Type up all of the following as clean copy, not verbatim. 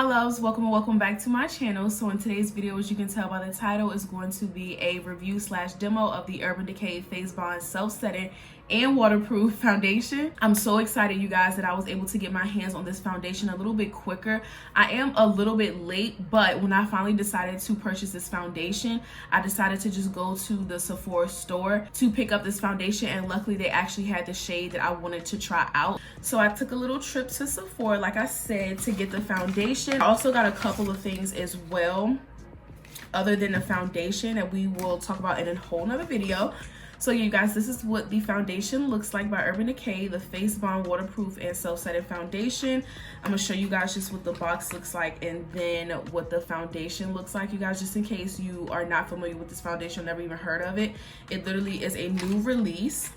loves, welcome and welcome back to my channel. So in today's video, as you can tell by the title, is going to be a review slash demo of the Urban Decay Face Bond Self-Setting and Waterproof Foundation. I'm so excited, you guys, that I was able to get my hands on this foundation a little bit quicker. I am a little bit late, but when I finally decided to purchase this foundation, I decided to just go to the Sephora store to pick up this foundation, and luckily they actually had the shade that I wanted to try out. So I took a little trip to Sephora, like I said, to get the foundation. I also got a couple of things as well other than the foundation that we will talk about in a whole nother video. So you guys, this is what the foundation looks like by Urban Decay, the Face Bond Waterproof and Self-Setting Foundation. I'm gonna show you guys just what the box looks like and then what the foundation looks like, you guys, just in case you are not familiar with this foundation, never even heard of it. It literally is a new release.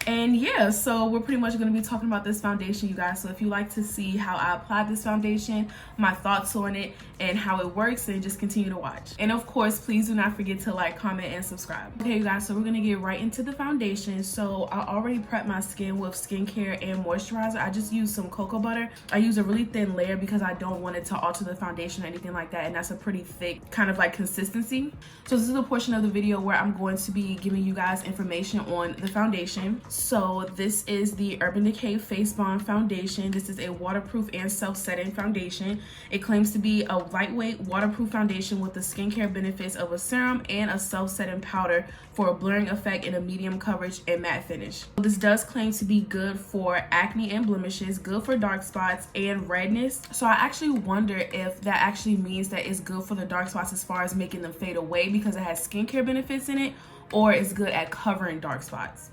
And yeah, so we're pretty much going to be talking about this foundation, you guys. So if you like to see how I applied this foundation, my thoughts on it, and how it works, then just continue to watch. And of course, please do not forget to like, comment, and subscribe. Okay, you guys, so we're going to get right into the foundation. So I already prepped my skin with skincare and moisturizer. I just used some cocoa butter. I use a really thin layer because I don't want it to alter the foundation or anything like that. And that's a pretty thick kind of like consistency. So this is the portion of the video where I'm going to be giving you guys information on the foundation. So this is the Urban Decay Face Bond Foundation. This is a waterproof and self-setting foundation. It claims to be a lightweight waterproof foundation with the skincare benefits of a serum and a self-setting powder for a blurring effect and a medium coverage and matte finish. This does claim to be good for acne and blemishes, good for dark spots and redness. So I actually wonder if that actually means that it's good for the dark spots as far as making them fade away because it has skincare benefits in it, or it's good at covering dark spots.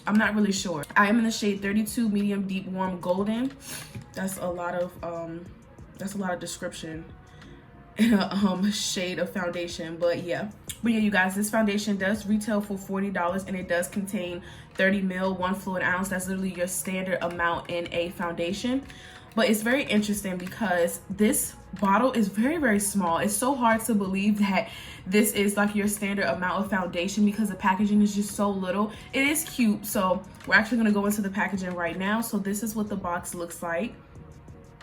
I'm not really sure. I am in the shade 32 medium deep warm golden. That's a lot of description in a shade of foundation, but yeah, you guys, this foundation does retail for $40 and it does contain 30 ml 1 fluid ounce. That's literally your standard amount in a foundation. But it's very interesting because this bottle is very, very small. It's so hard to believe that this is like your standard amount of foundation because the packaging is just so little. It is cute. So we're actually going to go into the packaging right now. So this is what the box looks like.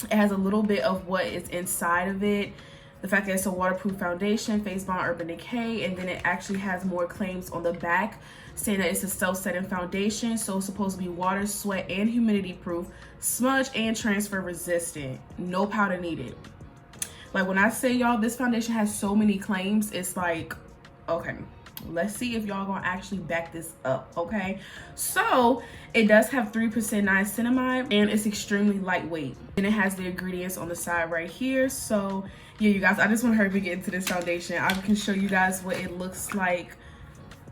It has a little bit of what is inside of it. The fact that it's a waterproof foundation, Face Bond Urban Decay, and then it actually has more claims on the back saying that it's a self-setting foundation, so it's supposed to be water, sweat, and humidity proof, smudge and transfer resistant, no powder needed. Like when I say, y'all, this foundation has so many claims, it's like, okay, let's see if y'all gonna actually back this up. Okay, so it does have 3% niacinamide and it's extremely lightweight, and it has the ingredients on the side right here. So yeah, you guys, I just want to hurry to get into this foundation. I can show you guys what it looks like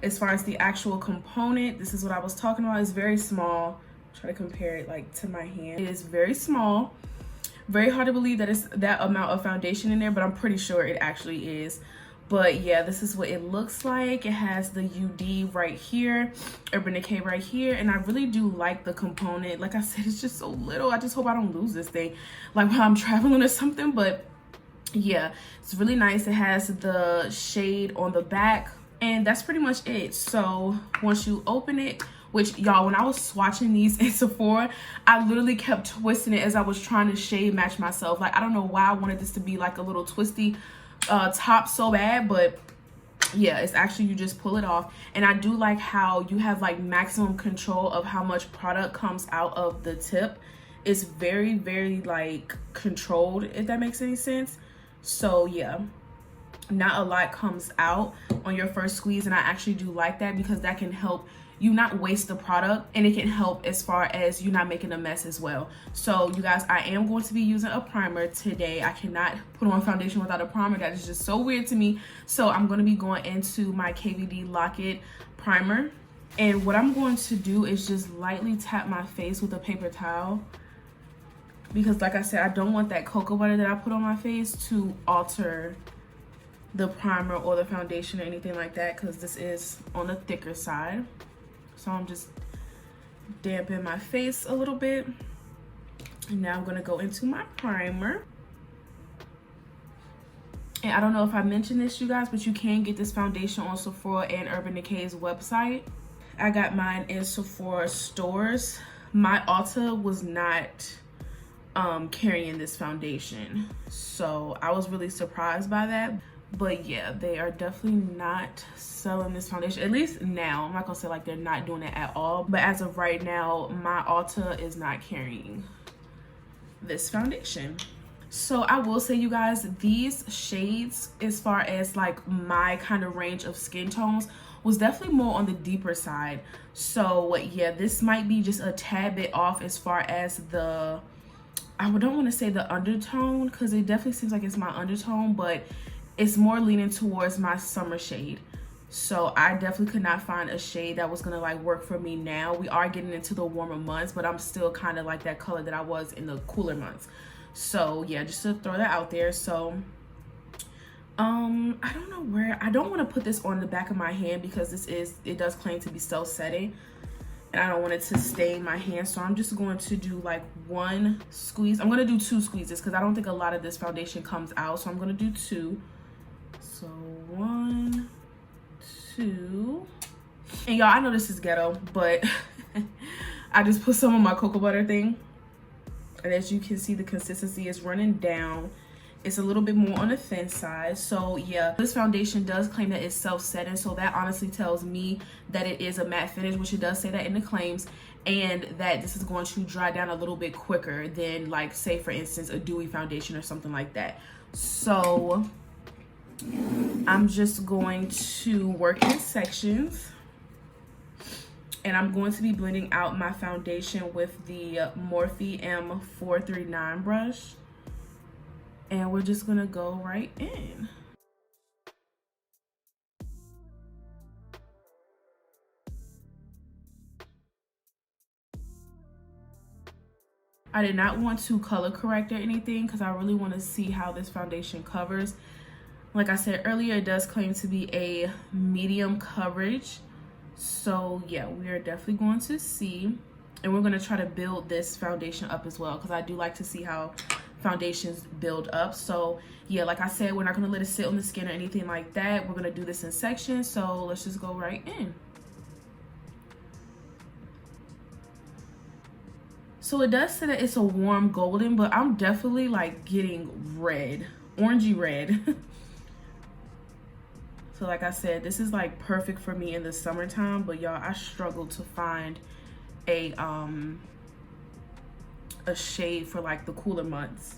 as far as the actual component. This is what I was talking about. It's very small. Try to compare it like to my hand. It is very small. Very hard to believe that it's that amount of foundation in there, but I'm pretty sure it actually is. But yeah, this is what it looks like. It has the UD right here, Urban Decay right here, and I really do like the component. Like I said, it's just so little. I just hope I don't lose this thing like while I'm traveling or something. But yeah, it's really nice. It has the shade on the back, and that's pretty much it. So once you open it, which y'all, when I was swatching these in Sephora, I literally kept twisting it as I was trying to shade match myself. Like, I don't know why I wanted this to be like a little twisty top so bad, but yeah, it's actually, you just pull it off. And I do like how you have like maximum control of how much product comes out of the tip. It's very, very like controlled, if that makes any sense. So yeah, not a lot comes out on your first squeeze, and I actually do like that because that can help you not waste the product, and it can help as far as you not making a mess as well. So you guys, I am going to be using a primer today. I cannot put on foundation without a primer. That is just so weird to me. So I'm going to be going into my KVD Lock-It primer, and what I'm going to do is just lightly tap my face with a paper towel, because like I said, I don't want that cocoa butter that I put on my face to alter the primer or the foundation or anything like that, because this is on the thicker side. So I'm just damping my face a little bit. And now I'm gonna go into my primer. And I don't know if I mentioned this, you guys, but you can get this foundation on Sephora and Urban Decay's website. I got mine in Sephora stores. My Ulta was not carrying this foundation. So I was really surprised by that. But yeah, they are definitely not selling this foundation, at least now. I'm not gonna say like they're not doing it at all, but as of right now, my Ulta is not carrying this foundation. So I will say, you guys, these shades, as far as like my kind of range of skin tones, was definitely more on the deeper side. So yeah, this might be just a tad bit off as far as the, I don't want to say the undertone, because it definitely seems like it's my undertone, but it's more leaning towards my summer shade. So I definitely could not find a shade that was gonna like work for me now. We are getting into the warmer months, but I'm still kind of like that color that I was in the cooler months. So yeah, just to throw that out there. So I don't know where, I don't want to put this on the back of my hand because it does claim to be self-setting, and I don't want it to stain my hand. So I'm just going to do like one squeeze. I'm going to do 2 squeezes because I don't think a lot of this foundation comes out. So I'm going to do 2. So 1, 2. And y'all, I know this is ghetto, but I just put some of my cocoa butter thing. And as you can see, the consistency is running down. It's a little bit more on the thin side. So yeah, this foundation does claim that it's self-setting, so that honestly tells me that it is a matte finish, which it does say that in the claims, and that this is going to dry down a little bit quicker than, like, say for instance, a dewy foundation or something like that. So I'm just going to work in sections, and I'm going to be blending out my foundation with the Morphe M439 brush. And we're just gonna go right in. I did not want to color correct or anything because I really want to see how this foundation covers. Like I said earlier, it does claim to be a medium coverage. So yeah, we are definitely going to see. And we're gonna try to build this foundation up as well, because I do like to see how foundations build up. So yeah, like I said, we're not going to let it sit on the skin or anything like that. We're going to do this in sections, so let's just go right in. So it does say that it's a warm golden, but I'm definitely like getting red, orangey red. So like I said, this is like perfect for me in the summertime, but y'all, I struggle to find a shade for like the cooler months.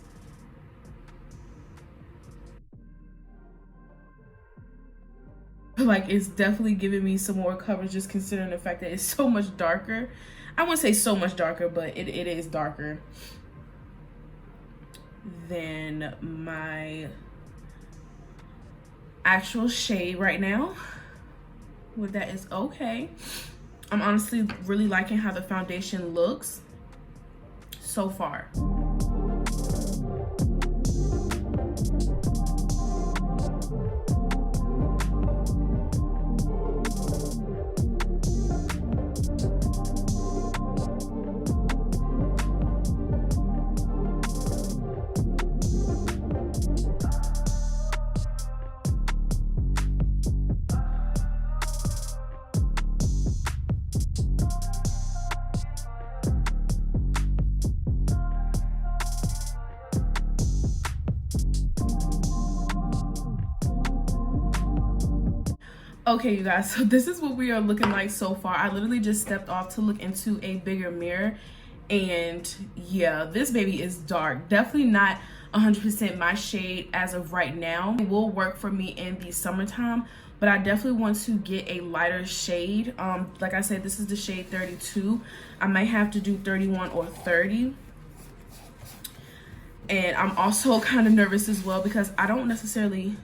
Like, it's definitely giving me some more coverage, just considering the fact that it's so much darker. I wouldn't say so much darker, but it is darker than my actual shade right now. Well, that is okay. I'm honestly really liking how the foundation looks so far. Okay, you guys, so this is what we are looking like so far. I literally just stepped off to look into a bigger mirror, and yeah, this baby is dark. Definitely not 100% my shade as of right now. It will work for me in the summertime, but I definitely want to get a lighter shade. Like I said, this is the shade 32. I might have to do 31 or 30. And I'm also kind of nervous as well because I don't necessarily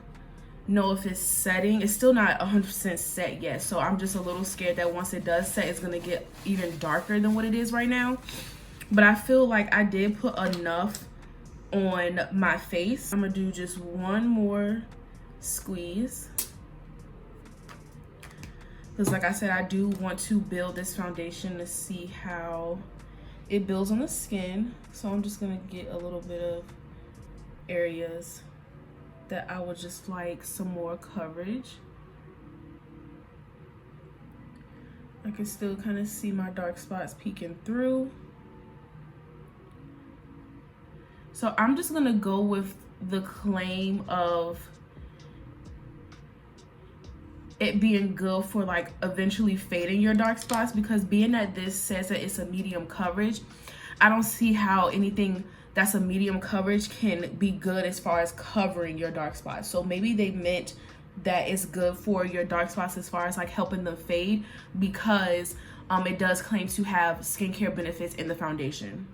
know if it's setting. It's still not 100% set yet, so I'm just a little scared that once it does set, it's gonna get even darker than what it is right now. But I feel like I did put enough on my face. I'm gonna do just one more squeeze, because like I said, I do want to build this foundation to see how it builds on the skin. So I'm just gonna get a little bit of areas that I would just like some more coverage. I can still kind of see my dark spots peeking through. So I'm just gonna go with the claim of it being good for like eventually fading your dark spots, because being that this says that it's a medium coverage, I don't see how anything that's a medium coverage can be good as far as covering your dark spots. So maybe they meant that it's good for your dark spots as far as like helping them fade, because it does claim to have skincare benefits in the foundation.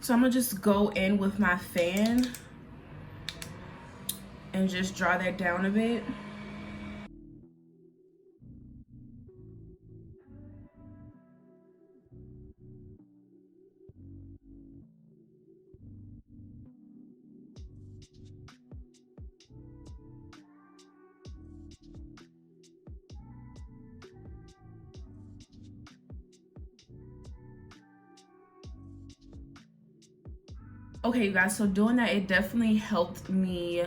So I'm gonna just go in with my fan and just dry that down a bit. Okay, you guys, so doing that, it definitely helped me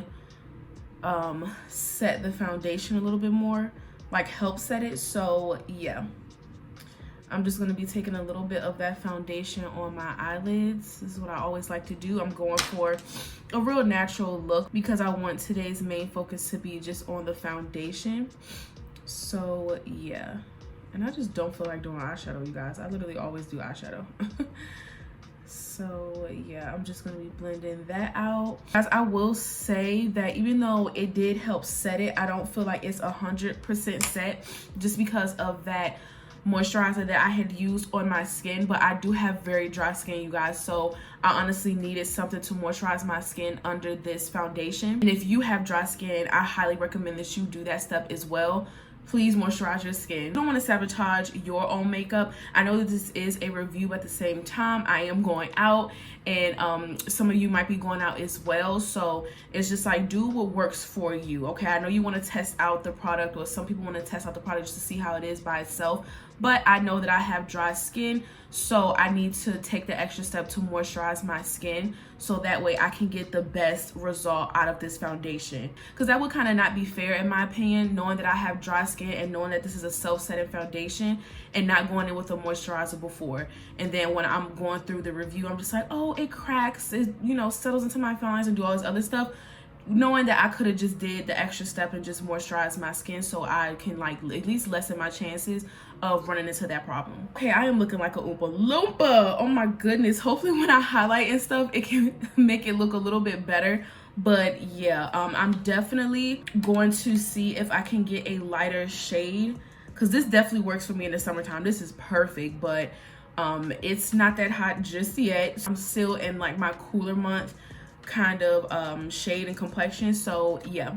set the foundation a little bit more, like help set it. So yeah, I'm just gonna be taking a little bit of that foundation on my eyelids. This is what I always like to do. I'm going for a real natural look because I want today's main focus to be just on the foundation. So yeah, and I just don't feel like doing eyeshadow, you guys. I literally always do eyeshadow. So yeah, I'm just gonna be blending that out. As I will say that even though it did help set it, I don't feel like it's 100% set, just because of that moisturizer that I had used on my skin. But I do have very dry skin, you guys, so I honestly needed something to moisturize my skin under this foundation. And if you have dry skin, I highly recommend that you do that step as well. Please moisturize your skin. You don't want to sabotage your own makeup. I know that this is a review. At the same time, I am going out, and some of you might be going out as well, so it's just like, do what works for you. Okay, I know you want to test out the product, or some people want to test out the product just to see how it is by itself, but I know that I have dry skin, so I need to take the extra step to moisturize my skin, so that way I can get the best result out of this foundation. Because that would kind of not be fair, in my opinion, knowing that I have dry skin and knowing that this is a self-setting foundation and not going in with a moisturizer before. And then when I'm going through the review, I'm just like, oh, it cracks, it, you know, settles into my fine lines and do all this other stuff. Knowing that I could have just did the extra step and just moisturize my skin, so I can like at least lessen my chances of running into that problem. Okay, I am looking like a Oompa Loompa. Oh my goodness. Hopefully when I highlight and stuff, it can make it look a little bit better. But yeah, I'm definitely going to see if I can get a lighter shade, because this definitely works for me in the summertime. This is perfect, but it's not that hot just yet. I'm still in like my cooler month kind of shade and complexion, so yeah.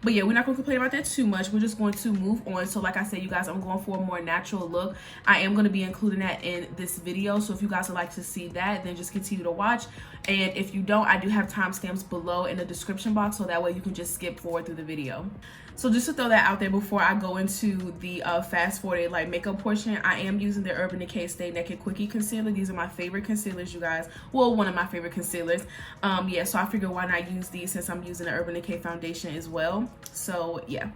But yeah, we're not going to complain about that too much. We're just going to move on. So like I said, you guys, I'm going for a more natural look. I am going to be including that in this video, so if you guys would like to see that, then just continue to watch. And if you don't, I do have timestamps below in the description box, so that way you can just skip forward through the video. So just to throw that out there before I go into the fast forwarded like makeup portion, I am using the Urban Decay Stay Naked Quickie concealer. These are my favorite concealers, you guys. Well, one of my favorite concealers. Yeah, so I figured why not use these since I'm using the Urban Decay foundation as well. So yeah.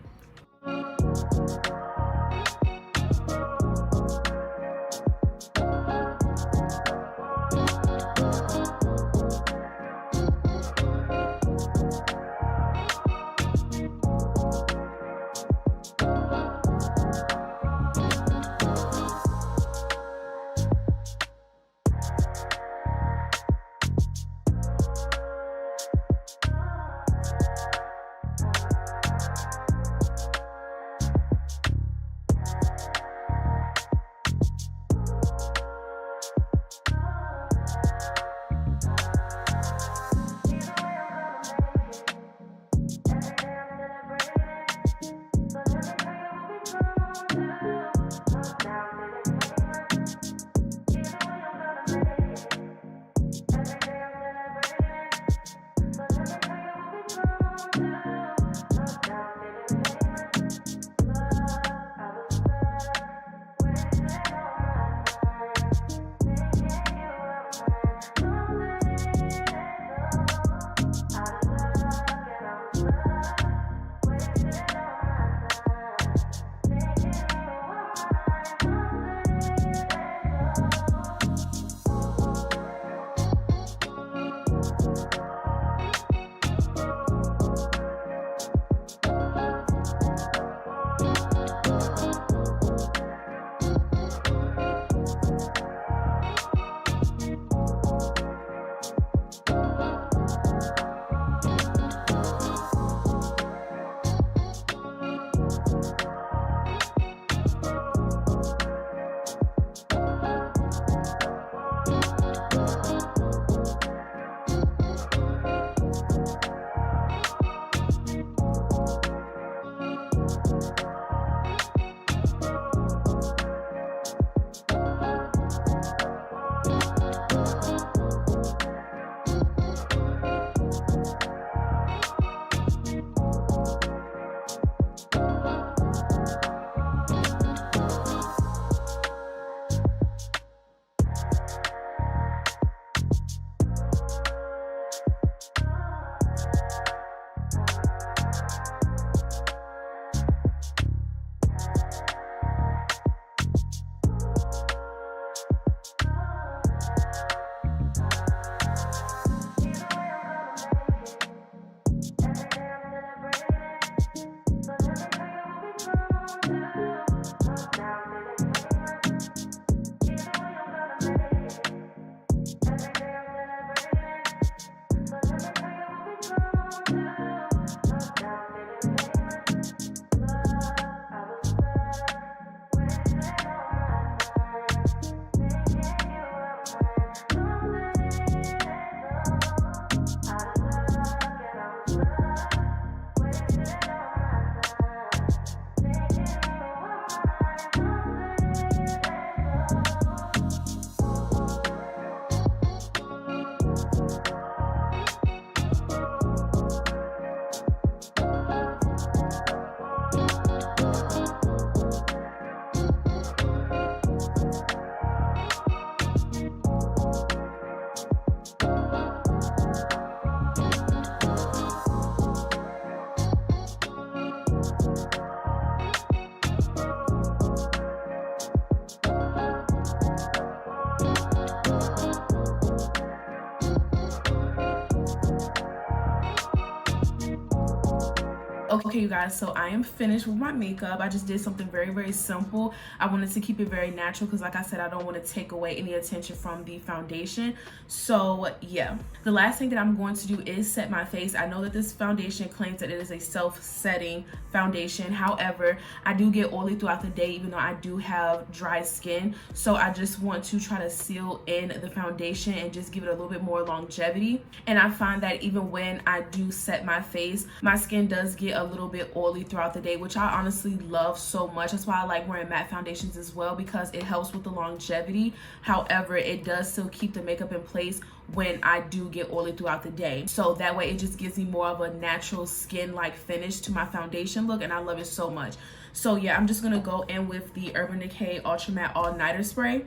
Okay, you guys, so I am finished with my makeup. I just did something very, very simple. I wanted to keep it very natural because, like I said, I don't want to take away any attention from the foundation. So yeah, the last thing that I'm going to do is set my face. I know that this foundation claims that it is a self-setting foundation. However, I do get oily throughout the day, even though I do have dry skin. So I just want to try to seal in the foundation and just give it a little bit more longevity. And I find that even when I do set my face, my skin does get a little bit oily throughout the day, which I honestly love so much. That's why I like wearing matte foundations as well, because it helps with the longevity. However, it does still keep the makeup in place when I do get oily throughout the day. So that way it just gives me more of a natural skin-like finish to my foundation look, and I love it so much. So yeah, I'm just gonna go in with the Urban Decay Ultra Matte All Nighter Spray,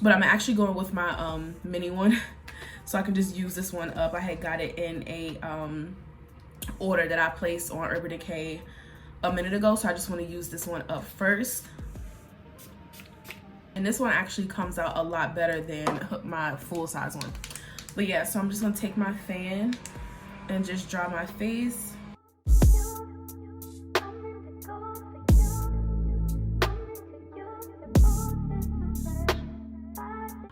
but I'm actually going with my mini one so I can just use this one up. I had got it in a order that I placed on Urban Decay a minute ago, so I just want to use this one up first. And this one actually comes out a lot better than my full size one. But yeah, so I'm just gonna take my fan and just dry my face.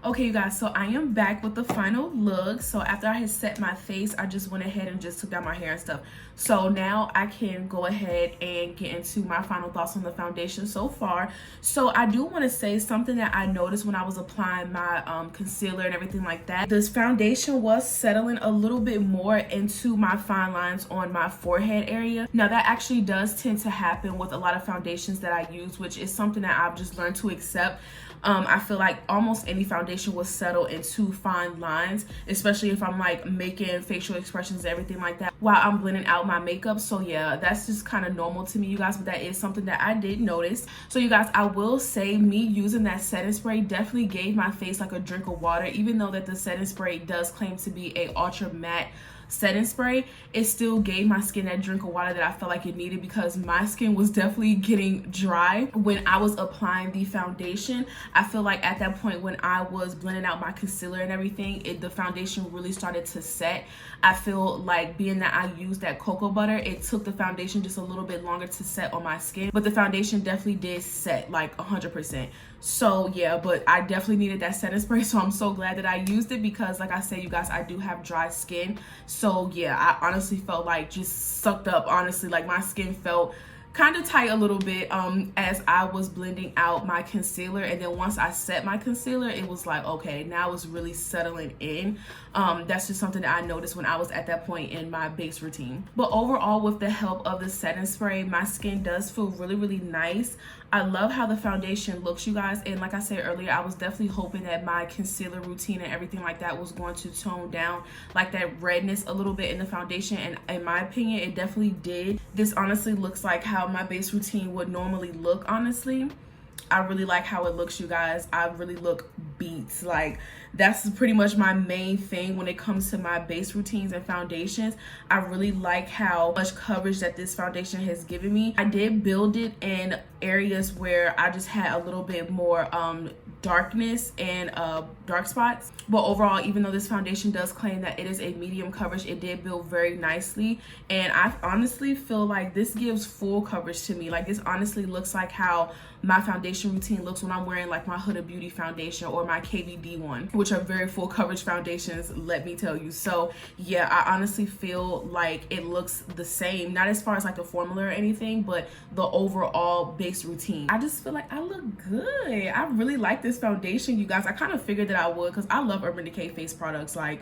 Okay, you guys, so I am back with the final look. So after I had set my face, I just went ahead and just took down my hair and stuff. So now I can go ahead and get into my final thoughts on the foundation so far. So I do want to say something that I noticed when I was applying my concealer and everything like that. This foundation was settling a little bit more into my fine lines on my forehead area. Now that actually does tend to happen with a lot of foundations that I use, which is something that I've just learned to accept. I feel like almost any foundation will settle into fine lines, especially if I'm like making facial expressions and everything like that while I'm blending out my makeup. So yeah, that's just kind of normal to me, you guys, but that is something that I did notice. So you guys, I will say me using that setting spray definitely gave my face like a drink of water. Even though that the setting spray does claim to be a ultra matte setting spray, it still gave my skin that drink of water that I felt like it needed, because my skin was definitely getting dry when I was applying the foundation. I feel like at that point when I was blending out my concealer and everything, the foundation really started to set. I feel like being that I used that cocoa butter, it took the foundation just a little bit longer to set on my skin, but the foundation definitely did set like 100%. So yeah, but I definitely needed that setting spray, so I'm so glad that I used it, because like I said, you guys, I do have dry skin. So yeah, I honestly felt like just sucked up, honestly. Like my skin felt kind of tight a little bit as I was blending out my concealer, and then once I set my concealer, it was like, okay, now it's really settling in. That's just something that I noticed when I was at that point in my base routine. But overall, with the help of the setting spray, my skin does feel really, really nice. I love how the foundation looks, you guys, and like I said earlier, I was definitely hoping that my concealer routine and everything like that was going to tone down like that redness a little bit in the foundation, and in my opinion, it definitely did. This honestly looks like how my base routine would normally look, honestly. I really like how it looks, you guys. I really look beats. Like, that's pretty much my main thing when it comes to my base routines and foundations. I really like how much coverage that this foundation has given me. I did build it in areas where I just had a little bit more darkness and dark spots, but overall, even though this foundation does claim that it is a medium coverage, it did build very nicely, and I honestly feel like this gives full coverage to me. Like, this honestly looks like how my foundation routine looks when I'm wearing like my HudaBeauty foundation or my KVD one, which are very full coverage foundations, let me tell you. So yeah, I honestly feel like it looks the same, not as far as like a formula or anything, but the overall base routine. I just feel like I look good. I really like this foundation, you guys. I kind of figured that I would, because I love Urban Decay face products. Like,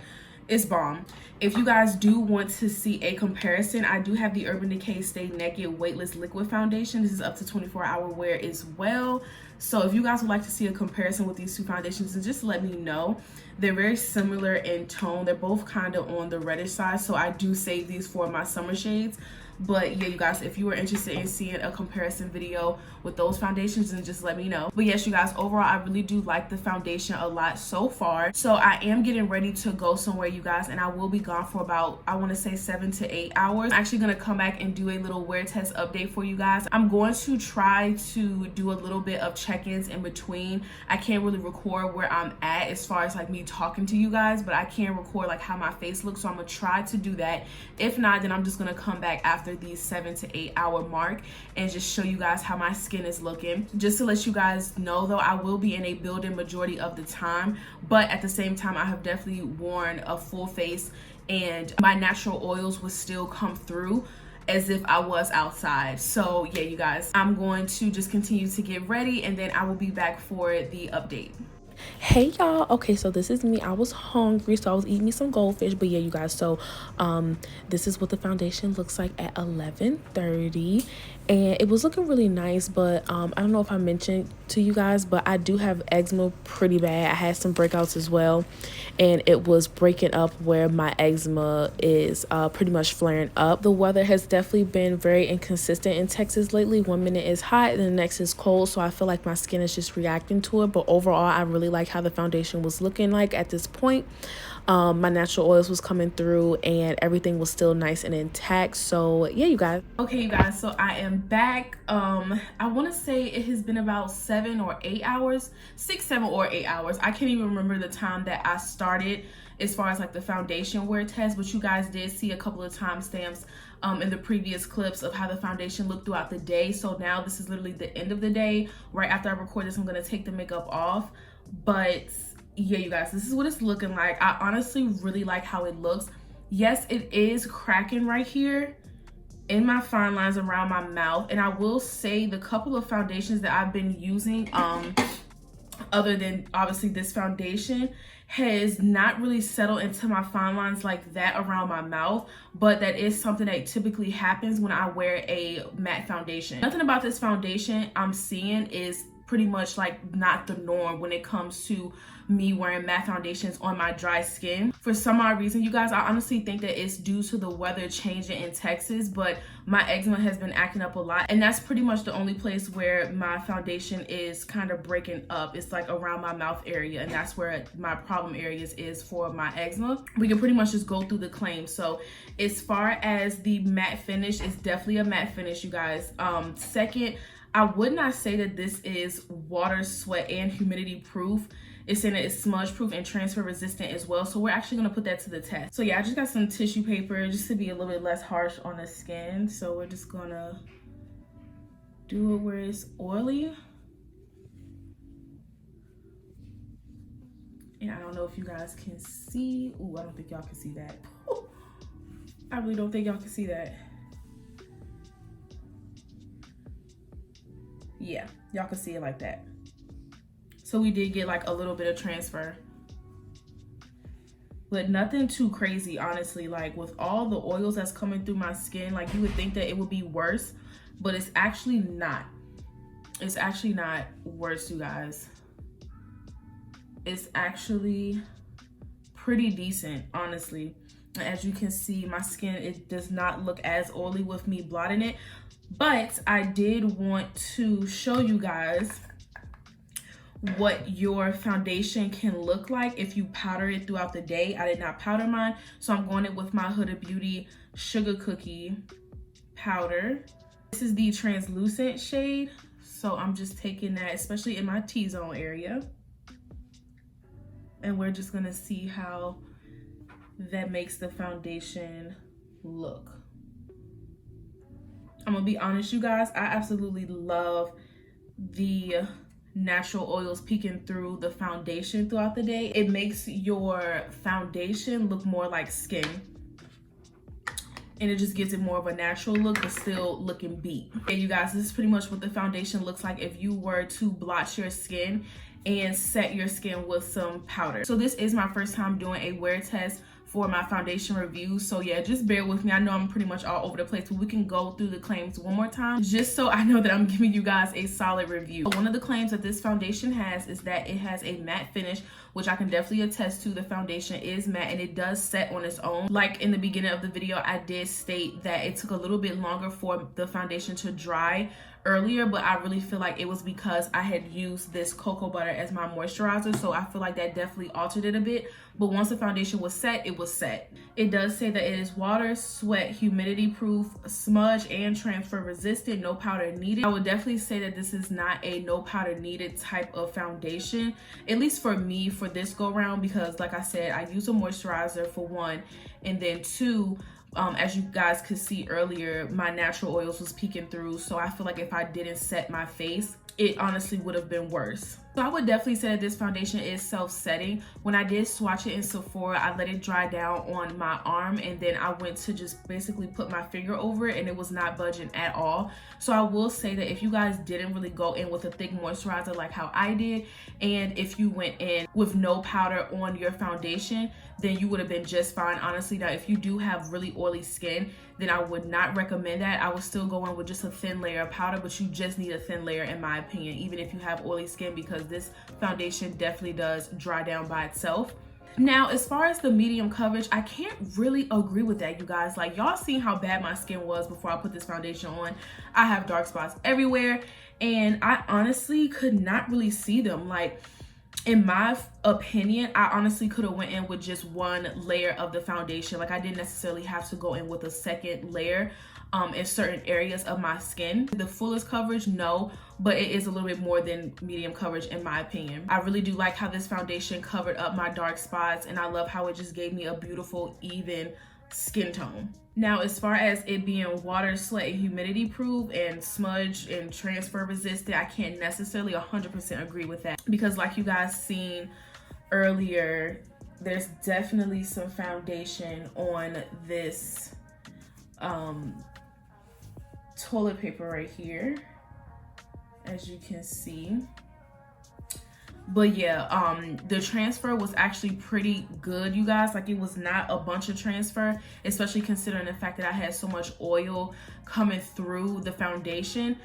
it's bomb. If you guys do want to see a comparison, I do have the Urban Decay Stay Naked Weightless Liquid Foundation. This is up to 24-hour wear as well. So if you guys would like to see a comparison with these two foundations, then just let me know. They're very similar in tone. They're both kind of on the reddish side, so I do save these for my summer shades. But yeah, you guys, if you are interested in seeing a comparison video with those foundations, then just let me know. But yes, you guys, overall, I really do like the foundation a lot so far. So I am getting ready to go somewhere, you guys, and I will be gone for about, I want to say 7 to 8 hours. I'm actually going to come back and do a little wear test update for you guys. I'm going to try to do a little bit of check-ins in between. I can't really record where I'm at as far as like me talking to you guys, but I can record like how my face looks, so I'm gonna try to do that. If not, then I'm just gonna come back after the 7 to 8 hour mark and just show you guys how my skin is looking. Just to let you guys know though, I will be in a building majority of the time, but at the same time I have definitely worn a full face and my natural oils will still come through as if I was outside. So yeah, you guys, I'm going to just continue to get ready and then I will be back for the update. Hey y'all, okay, so this is me. I was hungry, so I was eating me some goldfish. But yeah, you guys, so this is what the foundation looks like at 11:30, and it was looking really nice. But I don't know if I mentioned to you guys, but I do have eczema pretty bad. I had some breakouts as well, and it was breaking up where my eczema is pretty much flaring up. The weather has definitely been very inconsistent in Texas lately. 1 minute is hot and the next is cold, so I feel like my skin is just reacting to it. But overall, I really like how the foundation was looking like at this point. My natural oils was coming through and everything was still nice and intact. So yeah, you guys. Okay, you guys, so I am back. I want to say it has been about 7 or 8 hours, 6, 7 or 8 hours. I can't even remember the time that I started as far as like the foundation wear test, but you guys did see a couple of timestamps in the previous clips of how the foundation looked throughout the day. So now this is literally the end of the day. Right after I record this, I'm going to take the makeup off. But yeah, you guys, this is what it's looking like. I honestly really like how it looks. Yes, it is cracking right here in my fine lines around my mouth. And I will say the couple of foundations that I've been using, other than obviously this foundation, has not really settled into my fine lines like that around my mouth, but that is something that typically happens when I wear a matte foundation. Nothing about this foundation I'm seeing is pretty much like not the norm when it comes to me wearing matte foundations on my dry skin. For some odd reason, you guys, I honestly think that it's due to the weather changing in Texas, but my eczema has been acting up a lot, and that's pretty much the only place where my foundation is kind of breaking up. It's like around my mouth area, and that's where my problem areas is for my eczema. We can pretty much just go through the claims. So as far as the matte finish, it's definitely a matte finish, you guys. Second, I would not say that this is water, sweat, and humidity proof. It's saying that it's smudge proof and transfer resistant as well. So we're actually gonna put that to the test. So yeah, I just got some tissue paper just to be a little bit less harsh on the skin. So we're just gonna do it where it's oily. And I don't know if you guys can see. Ooh, I don't think y'all can see that. I really don't think y'all can see that. Yeah, y'all can see it like that. So we did get like a little bit of transfer, but nothing too crazy, honestly. Like with all the oils that's coming through my skin, like you would think that it would be worse, but it's actually not. It's actually not worse, you guys. It's actually pretty decent, honestly. As you can see, my skin, it does not look as oily with me blotting it. But I did want to show you guys what your foundation can look like if you powder it throughout the day. I did not powder mine, so I'm going in with my HudaBeauty Sugar Cookie powder. This is the translucent shade, so I'm just taking that, especially in my T-zone area. And we're just gonna see how that makes the foundation look. I'm gonna be honest, you guys, I absolutely love the natural oils peeking through the foundation throughout the day. It makes your foundation look more like skin, and it just gives it more of a natural look but still looking beat. Okay, you guys, this is pretty much what the foundation looks like if you were to blotch your skin and set your skin with some powder. So this is my first time doing a wear test for my foundation review, so yeah, just bear with me. I know I'm pretty much all over the place, but we can go through the claims one more time just so I know that I'm giving you guys a solid review. So one of the claims that this foundation has is that it has a matte finish, which I can definitely attest to. The foundation is matte and it does set on its own. Like in the beginning of the video, I did state that it took a little bit longer for the foundation to dry earlier, but I really feel like it was because I had used this cocoa butter as my moisturizer, so I feel like that definitely altered it a bit. But once the foundation was set, it was set. It does say that it is water, sweat, humidity proof, smudge, and transfer resistant, no powder needed. I would definitely say that this is not a no powder needed type of foundation, at least for me for this go round, because like I said, I use a moisturizer for one, and then two, as you guys could see earlier, my natural oils was peeking through, so I feel like if I didn't set my face, it honestly would have been worse. So I would definitely say that this foundation is self-setting. When I did swatch it in Sephora, I let it dry down on my arm, and then I went to just basically put my finger over it, and it was not budging at all. So I will say that if you guys didn't really go in with a thick moisturizer like how I did, and if you went in with no powder on your foundation, then you would have been just fine. Honestly, now if you do have really oily skin, then I would not recommend that. I would still go in with just a thin layer of powder, but you just need a thin layer in my opinion, even if you have oily skin, because this foundation definitely does dry down by itself. Now, as far as the medium coverage, I can't really agree with that, you guys. Like, y'all seen how bad my skin was before I put this foundation on. I have dark spots everywhere, and I honestly could not really see them. Like, in my opinion, I honestly could have went in with just one layer of the foundation. Like, I didn't necessarily have to go in with a second layer in certain areas of my skin. The fullest coverage, no, but it is a little bit more than medium coverage in my opinion. I really do like how this foundation covered up my dark spots, and I love how it just gave me a beautiful, even skin tone. Now, as far as it being water, sweat, and humidity proof and smudge and transfer resistant, I can't necessarily 100% agree with that, because like you guys seen earlier, there's definitely some foundation on this toilet paper right here, as you can see. But yeah, the transfer was actually pretty good, you guys. Like, it was not a bunch of transfer, especially considering the fact that I had so much oil coming through the foundation.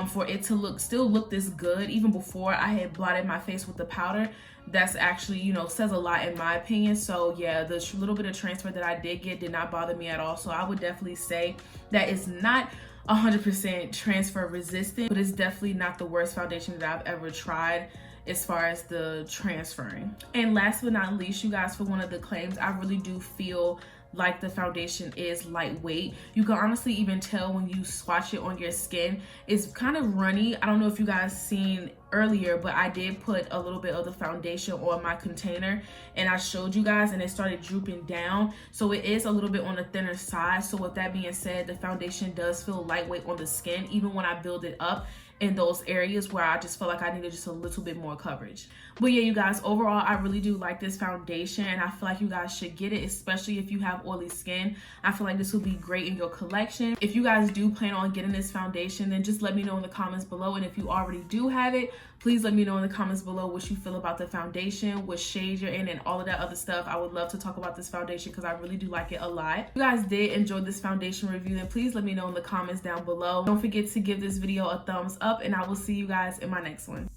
For it to still look this good, even before I had blotted my face with the powder, that's actually, you know, says a lot in my opinion. So yeah, the little bit of transfer that I did get did not bother me at all. So I would definitely say that it's not 100% transfer resistant, but it's definitely not the worst foundation that I've ever tried as far as the transferring. And last but not least, you guys, for one of the claims, I really do feel like the foundation is lightweight. You can honestly even tell when you swatch it on your skin. It's kind of runny. I don't know if you guys seen earlier, but I did put a little bit of the foundation on my container and I showed you guys, and it started drooping down. So it is a little bit on the thinner side. So with that being said, the foundation does feel lightweight on the skin, even when I build it up in those areas where I just felt like I needed just a little bit more coverage. But yeah, you guys, overall, I really do like this foundation, and I feel like you guys should get it, especially if you have oily skin. I feel like this will be great in your collection. If you guys do plan on getting this foundation, then just let me know in the comments below. And if you already do have it, please let me know in the comments below what you feel about the foundation, what shade you're in, and all of that other stuff. I would love to talk about this foundation because I really do like it a lot. If you guys did enjoy this foundation review, then please let me know in the comments down below. Don't forget to give this video a thumbs up, and I will see you guys in my next one.